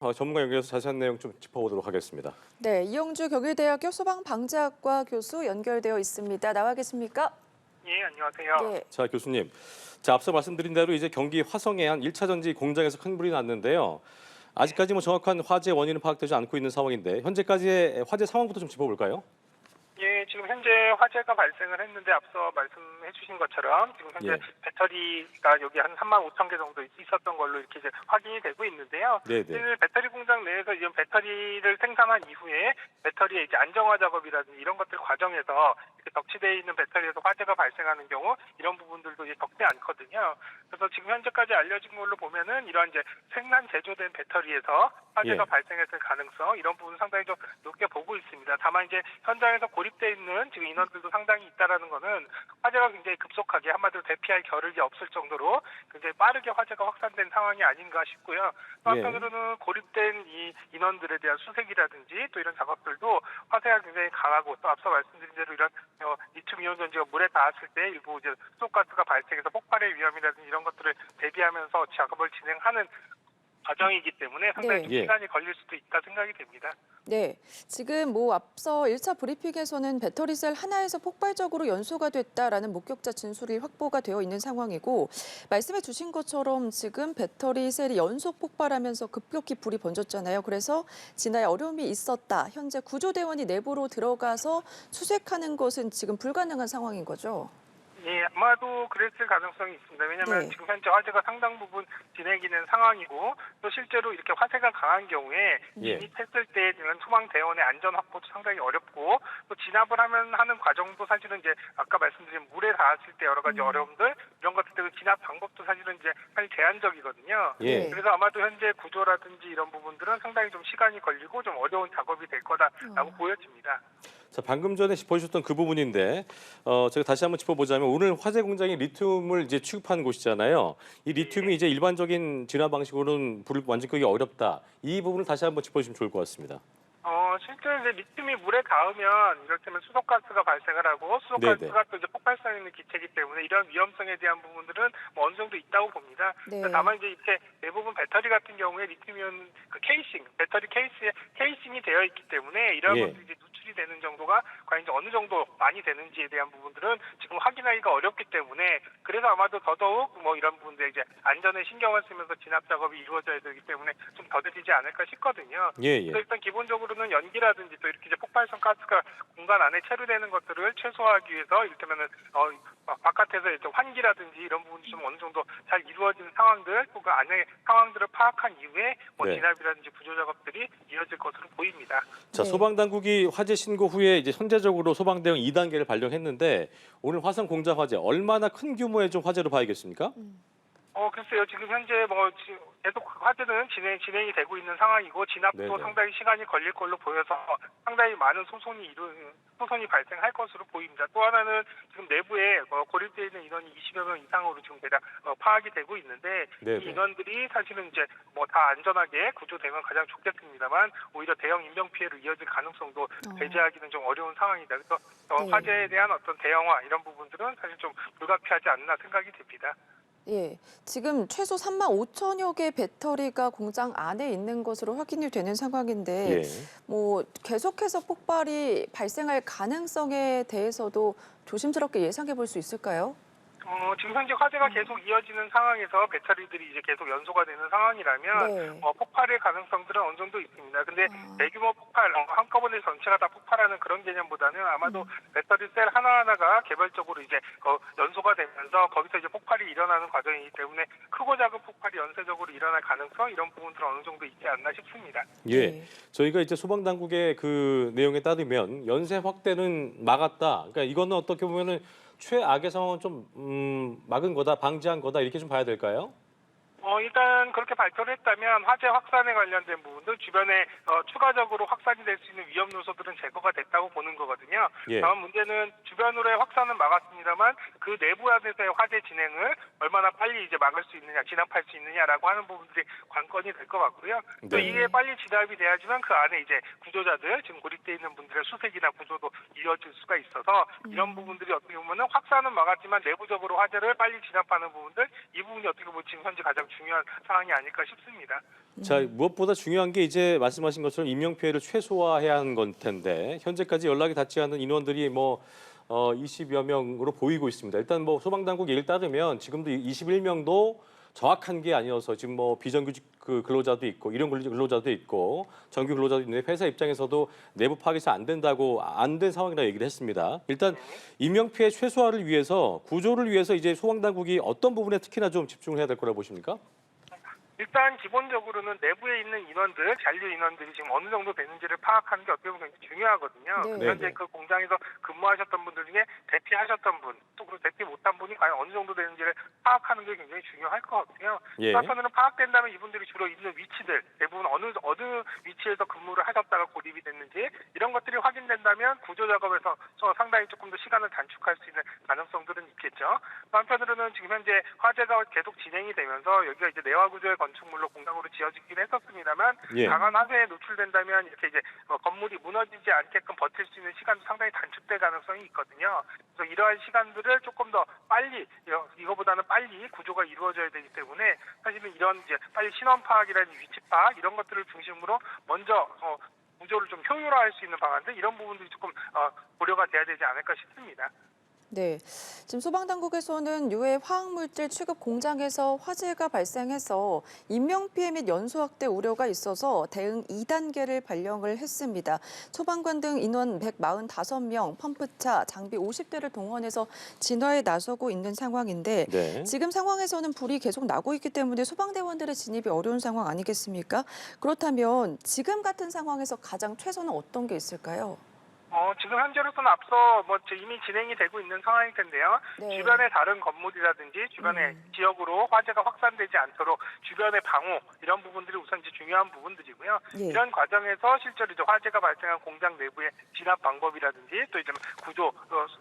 전문가 연결해서 자세한 내용 좀 짚어보도록 하겠습니다. 네, 이영주 경희대학교 소방방재학과 교수 연결되어 있습니다. 나와 계십니까? 예, 안녕하세요. 네, 자, 교수님. 자, 앞서 말씀드린 대로 이제 경기 화성의 한 1차 전지 공장에서 큰 불이 났는데요. 아직까지 정확한 화재 원인은 파악되지 않고 있는 상황인데 현재까지의 화재 상황부터 좀 짚어볼까요? 예, 지금 현재 화재가 발생을 했는데 앞서 말씀해 주신 것처럼 지금 현재 예. 배터리가 여기 한 35,000개 정도 있었던 걸로 이렇게 이제 확인이 되고 있는데요. 네네. 사실 배터리 공장 내에서 이런 배터리를 생산한 이후에 배터리의 이제 안정화 작업이라든지 이런 것들 과정에서 이렇게 덕치되어 있는 배터리에서 화재가 발생하는 경우 이런 부분들도 이제 적지 않거든요. 그래서 지금 현재까지 알려진 걸로 보면은 이런 이제 생산 제조된 배터리에서 화재가 예. 발생했을 가능성 이런 부분 상당히 좀 높게 보고 있습니다. 다만 이제 현장에서 고립돼 있는 지금 인원들도 상당히 있다라는 거는 화재가 굉장히 급속하게 한마디로 대피할 겨를이 없을 정도로 굉장히 빠르게 화재가 확산된 상황이 아닌가 싶고요. 또 예. 한편으로는 고립된 이 인원들에 대한 수색이라든지 또 이런 작업들도 화재가 굉장히 강하고 또 앞서 말씀드린 대로 이런 리튬 이온 전지가 물에 닿았을 때 일부 이제 수소가스가 발생해서 폭발의 위험이라든지 이런 것들을 대비하면서 작업을 진행하는 과정이기 때문에 상당히 좀 예. 시간이 걸릴 수도 있다 생각이 됩니다. 네. 지금 앞서 1차 브리핑에서는 배터리셀 하나에서 폭발적으로 연소가 됐다라는 목격자 진술이 확보가 되어 있는 상황이고 말씀해 주신 것처럼 지금 배터리 셀이 연속 폭발하면서 급격히 불이 번졌잖아요. 그래서 진화에 어려움이 있었다. 현재 구조대원이 내부로 들어가서 수색하는 것은 지금 불가능한 상황인 거죠. 예, 아마도 그랬을 가능성이 있습니다. 왜냐하면 네. 지금 현재 화재가 상당 부분 진행이 된 상황이고 또 실제로 이렇게 화재가 강한 경우에 예. 진입했을 때 이런 소방 대원의 안전 확보도 상당히 어렵고 또 진압을 하는 과정도 사실은 이제 아까 말씀드린 물에 닿았을 때 여러 가지 어려움들 이런 것들 때문에 진압 방법도 사실은 이제 사실 제한적이거든요. 예. 네. 그래서 아마도 현재 구조라든지 이런 부분들은 상당히 좀 시간이 걸리고 좀 어려운 작업이 될 거다라고 보여집니다. 자, 방금 전에 짚어주셨던 그 부분인데 제가 다시 한번 짚어보자면 오늘 화재 공장이 리튬을 이제 취급하는 곳이잖아요. 이 리튬이 이제 일반적인 진화 방식으로는 불을 완전 끄기 어렵다. 이 부분을 다시 한번 짚어주시면 좋을 것 같습니다. 실제 이제 리튬이 물에 닿으면 이를테면 수소가스가 발생을 하고 수소가스가 또 이제 폭발성 있는 기체이기 때문에 이런 위험성에 대한 부분들은 뭐 어느 정도 있다고 봅니다. 네. 다만 이제 이렇게 대부분 배터리 같은 경우에 리튬이온 그 케이싱, 배터리 케이스에 케이싱이 되어 있기 때문에 이런 예. 것들이 이제 누출이 되는 정도가 과연 이제 어느 정도 많이 되는지에 대한 부분들은 지금 확인하기가 어렵기 때문에 그래서 아마도 더더욱 뭐 이런 부분들 이제 안전에 신경을 쓰면서 진압 작업이 이루어져야 되기 때문에 좀 더뎌지지 않을까 싶거든요. 예, 그래서 예. 일단 기본적으로는 연기라든지 또 이렇게 이제 폭발성 가스가 공간 안에 체류되는 것들을 최소화하기 위해서 이를테면은 바깥에서 이제 환기라든지 이런 부분이 좀 어느 정도 잘 이루어지는 상황들 또 그 안에 상황들을 파악한 이후에 네. 진압이라든지 구조 작업들이 이어질 것으로 보입니다. 자, 네. 소방당국이 화재 신고 후에 이제 현재적으로 소방대응 2단계를 발령했는데 오늘 화성 공장 화재 얼마나 큰 규모의 좀 화재로 봐야겠습니까? 글쎄요. 지금 현재 지금 계속 화재는 진행이 되고 있는 상황이고 진압도 네네. 상당히 시간이 걸릴 걸로 보여서 상당히 많은 소송이 발생할 것으로 보입니다. 또 하나는 지금 내부에 고립되어 있는 인원이 20여 명 이상으로 지금 대략 파악이 되고 있는데 네네. 이 인원들이 사실은 이제 다 안전하게 구조되면 가장 좋겠습니다만 오히려 대형 인명 피해로 이어질 가능성도 배제하기는 좀 어려운 상황이다. 그래서 네. 화재에 대한 어떤 대형화 이런 부분들은 사실 좀 불가피하지 않나 생각이 됩니다. 예, 지금 최소 3만 5천여 개 배터리가 공장 안에 있는 것으로 확인이 되는 상황인데 예. 계속해서 폭발이 발생할 가능성에 대해서도 조심스럽게 예상해 볼 수 있을까요? 지금 현재 화재가 계속 이어지는 상황에서 배터리들이 이제 계속 연소가 되는 상황이라면 네. 폭발의 가능성들은 어느 정도 있습니다. 근데 대규모 폭발, 한꺼번에 전체가 다 폭발하는 그런 개념보다는 아마도 배터리 셀 하나하나가 개별적으로 이제 연소가 되면서 거기서 이제 폭발이 일어나는 과정이기 때문에 크고 작은 폭발이 연쇄적으로 일어날 가능성 이런 부분들은 어느 정도 있지 않나 싶습니다. 예. 네. 저희가 이제 소방당국의 그 내용에 따르면 연쇄 확대는 막았다. 그러니까 이거는 어떻게 보면은 최악의 상황은 좀 막은 거다, 방지한 거다 이렇게 좀 봐야 될까요? 일단 그렇게 발표를 했다면 화재 확산에 관련된 부분들 주변에 추가적으로 확산이 될 수 있는 위험 요소들은 제거가 됐다고 보는 거거든요. 예. 다만 문제는 주변으로의 확산은 막았습니다만 그 내부 안에서의 화재 진행을 얼마나 빨리 이제 막을 수 있느냐, 진압할 수 있느냐라고 하는 부분들이 관건이 될 것 같고요. 또 네. 이게 빨리 진압이 돼야지만 그 안에 이제 구조자들 지금 고립돼 있는 분들의 수색이나 구조도 이어질 수가 있어서 이런 부분들이 어떻게 보면은 확산은 막았지만 내부적으로 화재를 빨리 진압하는 부분들 이 부분이 어떻게 보면 지금 현재 가장 중요한 상황이 아닐까 싶습니다. 자, 무엇보다 중요한 게 이제 말씀하신 것처럼 인명 피해를 최소화해야 하는 건 텐데 현재까지 연락이 닿지 않은 인원들이 20여 명으로 보이고 있습니다. 일단 소방당국 얘기를 따르면 지금도 21명도 정확한 게 아니어서 지금 비정규직 근로자도 있고 일용 근로자도 있고 정규 근로자도 있는데 회사 입장에서도 내부 파악이 잘 안 된 상황이라 얘기를 했습니다. 일단 인명 피해 최소화를 위해서 구조를 위해서 이제 소방당국이 어떤 부분에 특히나 좀 집중을 해야 될 거라고 보십니까? 일단 기본적으로는 내부에 있는 인원들, 잔류 인원들이 지금 어느 정도 되는지를 파악하는 게 어떻게 보면 굉장히 중요하거든요. 네. 현재 그 공장에서 근무하셨던 분들 중에 대피하셨던 분, 또 그리고 대피 못한 분이 과연 어느 정도 되는지를 파악하는 게 굉장히 중요할 것 같고요. 예. 한편으로는 파악된다면 이분들이 주로 있는 위치들, 대부분 어느 위치에서 근무를 하셨다가 고립이 됐는지 이런 것들이 확인된다면 구조 작업에서 상당히 조금 더 시간을 단축할 수 있는 가능성들은 있겠죠. 한편으로는 지금 현재 화재가 계속 진행이 되면서 여기가 이제 내화 구조의 건축물로 공장으로 지어지긴 했었습니다만 예. 강한 화재에 노출된다면 이렇게 이제 건물이 무너지지 않게끔 버틸 수 있는 시간도 상당히 단축될 가능성이 있거든요. 그래서 이러한 시간들을 조금 더 빨리 이거보다는 빨리 구조가 이루어져야 되기 때문에 사실은 이런 이제 빨리 신원 파악이라든지 위치 파악 이런 것들을 중심으로 먼저 구조를 좀 효율화할 수 있는 방안들 이런 부분들이 조금 고려가 돼야 되지 않을까 싶습니다. 네, 지금 소방당국에서는 유해 화학물질 취급 공장에서 화재가 발생해서 인명피해 및 연소확대 우려가 있어서 대응 2단계를 발령을 했습니다. 소방관 등 인원 145명, 펌프차, 장비 50대를 동원해서 진화에 나서고 있는 상황인데 네. 지금 상황에서는 불이 계속 나고 있기 때문에 소방대원들의 진입이 어려운 상황 아니겠습니까? 그렇다면 지금 같은 상황에서 가장 최선은 어떤 게 있을까요? 지금 현재로서는 앞서 이미 진행이 되고 있는 상황일 텐데요. 네. 주변의 다른 건물이라든지 주변의 지역으로 화재가 확산되지 않도록 주변의 방호 이런 부분들이 우선 이제 중요한 부분들이고요. 예. 이런 과정에서 실제로 이제 화재가 발생한 공장 내부의 진압 방법이라든지 또 이제 구조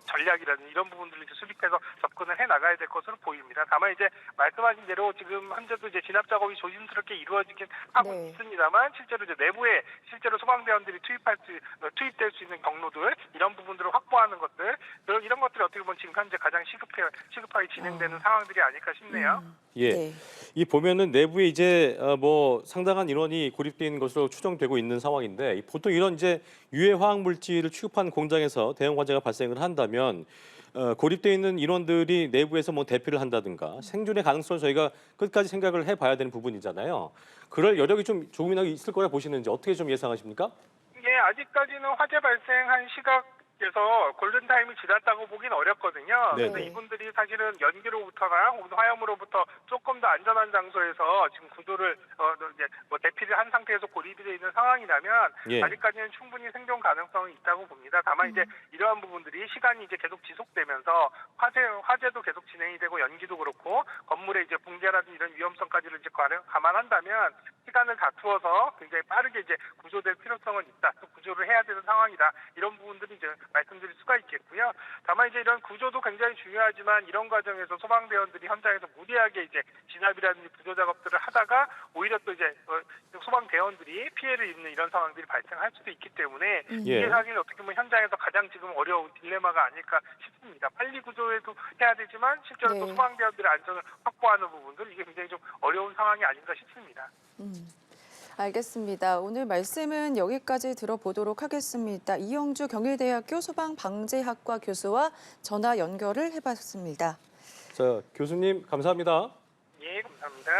전략이라든지 이런 부분들을 이제 수립해서 접근을 해 나가야 될 것으로 보입니다. 다만 이제 말씀하신 대로 지금 현재도 이제 진압 작업이 조심스럽게 이루어지긴 하고 네. 있습니다만 실제로 이제 내부에 실제로 소방대원들이 투입될 수 있는 경로들 이런 부분들을 확보하는 것들 이런 것들이 어떻게 보면 지금 현재 가장 시급하게 진행되는 상황들이 아닐까 싶네요. 예. 네. 이 보면은 내부에 이제 상당한 인원이 고립되어 있는 것으로 추정되고 있는 상황인데 보통 이런 이제 유해 화학 물질을 취급한 공장에서 대형 화재가 발생을 한다면 고립되어 있는 인원들이 내부에서 대피를 한다든가 생존의 가능성을 저희가 끝까지 생각을 해봐야 되는 부분이잖아요. 그럴 여력이 좀 조금이나마 있을 거라 보시는지 어떻게 좀 예상하십니까? 예, 아직까지는 화재 발생한 시각에서 골든타임이 지났다고 보긴 어렵거든요. 네. 그래서 이분들이 사실은 연기로부터나 혹은 화염으로부터 조금 더 안전한 장소에서 지금 구조를 대피를 한 상태에서 고립이 되어 있는 상황이라면 예. 아직까지는 충분히 생존 가능성이 있다고 봅니다. 다만 이제 이러한 부분들이 시간이 이제 계속 지속되면서 화재도 계속 진행이 되고 연기도 그렇고 건물의 이제 붕괴라든지 이런 위험성까지를 이제 감안한다면 시간을 다투어서 굉장히 빠르게 이제 구조될 필요성은 있다. 또 구조를 해야 되는 상황이다. 이런 부분들이 이제 말씀드릴 수가 있겠고요. 다만 이제 이런 구조도 굉장히 중요하지만 이런 과정에서 소방대원들이 현장에서 무리하게 이제 진압이라든지 구조 작업들을 하다가 오히려 또 이제 소방대원들이 피해를 입는 이런 상황들이 발생할 수도 있기 때문에 이게 예. 사실 어떻게 보면 현장에서 가장 지금 어려운 딜레마가 아닐까 싶습니다. 빨리 구조해도 해야 되지만 실제로 또 네. 소방대원들의 안전을 확보하는 부분들 이게 굉장히 좀 어려운 상황이 아닌가 싶습니다. 알겠습니다. 오늘 말씀은 여기까지 들어보도록 하겠습니다. 이영주 경희대학교 소방방재학과 교수와 전화 연결을 해봤습니다. 자, 교수님 감사합니다. 예, 감사합니다.